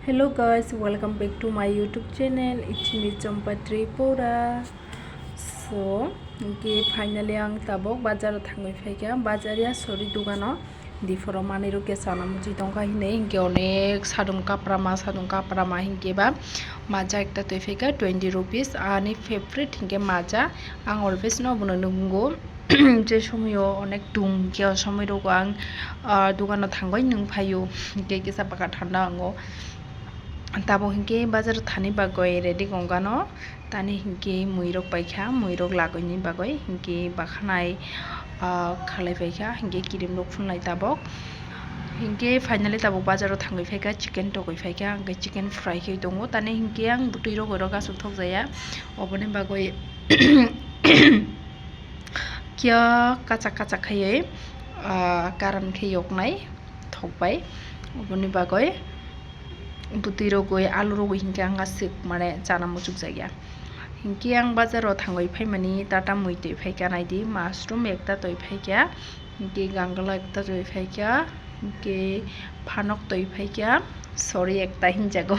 Hello guys, welcome back to my YouTube channel. It's me Tripura. So, finally ang tabok bazar thangai faika bazaria sori dugano diforo maniru ke sana muji tongka hine hinke onek sadum kaprama hinke ba maja ekta toi faika 20 rupees ani favorite hinke maja ang always no buno nungo যে সময়ও অনেক দুমকে সময় রোগ আং দোকানে থাঙ্গই নং ফাইও কে কিসা পাকা ঠান্ডা আঙ্গো tabo hinke bazar thani bagoi ready gongano tani hinke muirok paikha muirok lagoi bagoi hinke bakhanai khalai paikha hinke kirim rok phunlai tabok hinke finally tabok bazar o thangai paikha chicken togoi paikha hinke chicken fry khei tongo tani hinke ang butui rok oro gasuk thok jaya oboni bagoi kya kachak khaiye karan khei yoknai thokbai oboni bagoi buti rogoi alu rogoi hinke ang asik mane chana muchuk jaya hinke ang bazaro thangoi faimani tata muitoi faika naidi mushroom ekta toi faika hinke gangala ekta toi faika hinke phanok toi faika sorry ekta hinjago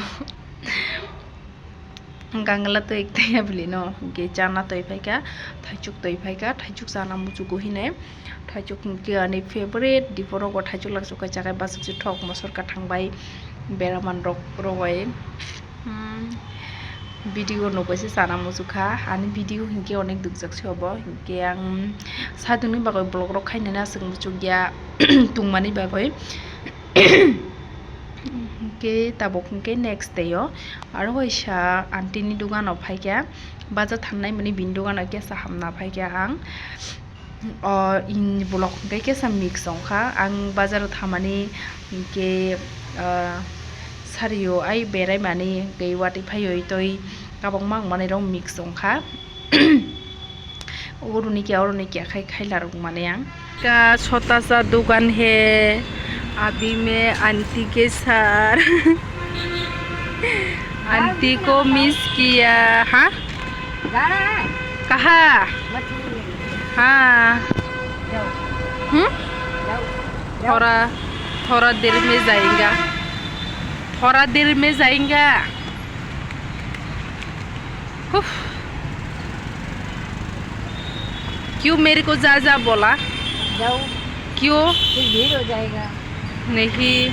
gangala to ekta yabli no hinke chana toi faika thaichuk toi faika thaichuk chana muchuk hine thaichuk hinke ani favorite diporo go thaichuk laksuk ka jagai basuk si thok mosor ka thangbai beraman rogoi video nogoise sana musuka ani video hinke onek dukjak sobo hinke ang saduni bagoi blog rok khaina na sung muchugya tungmani bagoi hinke tabok hinke next day o aro hoisa aunty ni dugan of phaikya bazar thangnai mani bin dugan ke sahamna phaikya ang in blog hinke ke sam mix ongkha ang bazar thamani hinke sario ai berai mani gei wati phaioi toi kabang mang mane rong mix ongkha oruni ke khai rok mane ang का छोटा सा दुकान है अभी मैं aunty के साथ aunty को मिस किया हाँ कहा हाँ थोड़ा देर में जाएगा क्यों मेरे को जा बोला जाओ क्यों फिर भीड़ हो जाएगा नहीं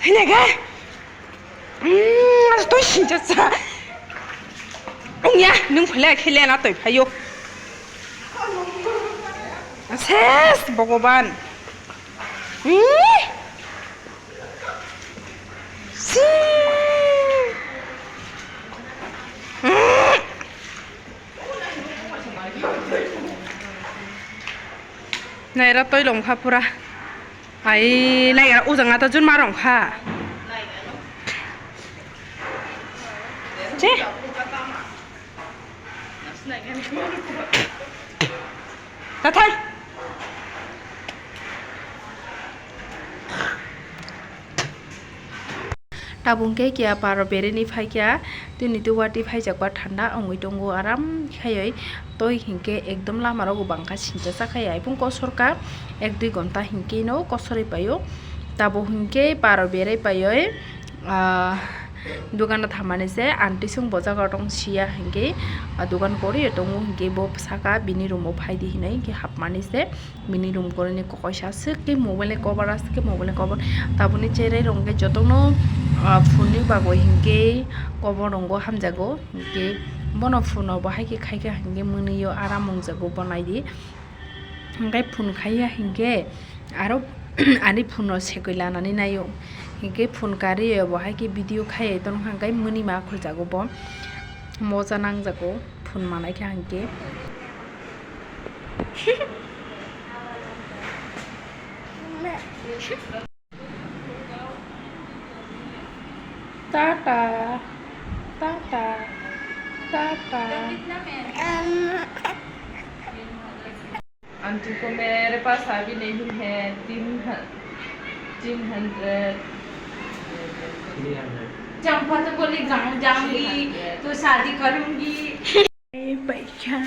Tenaga, tôi xin cho sa. Ông nha, nung phải lại khi lên nó tuổi phải vô. Ses, Bogoban. Này là tôi lồng khắp ra. Ai này là u rằng ta chun ma rong kha. Che. Ta thay. Tabung ke kia paro bere ni phai kia tini tu wati phai jakwa thanda ongoi tongo aram khayoi toi hinke ekdom lama ro bangka sinja sakhai pung kosor ka 1-2 ঘন্টা hinke no kosori payo tabo hinke paro bere payoi dogana thamani se aunty sung boja gotong sia hinke dogan kori tongo hinke bo saka bini room o phai di hinai ke hapmani se bini room kore ni kokoisa ke mobile cover aske mobile cover tabuni chere rongge jotono phone ni bago hinke cover rongo hamjago hinke bono phone bahai ke khaika hinke muniyo aram mongjago banai di hinkai phone khaiya hinke aro ani phone sekoi lanani nayo hinke phone kari bahai ke video khai ton hangai muni ma khuljago bo moja nangjago phone manai kha hinke tata aunty को मेरे पास अभी नहीं है 300। चंपा तो बोली गाँव जाऊंगी तो शादी करूंगी। पैसा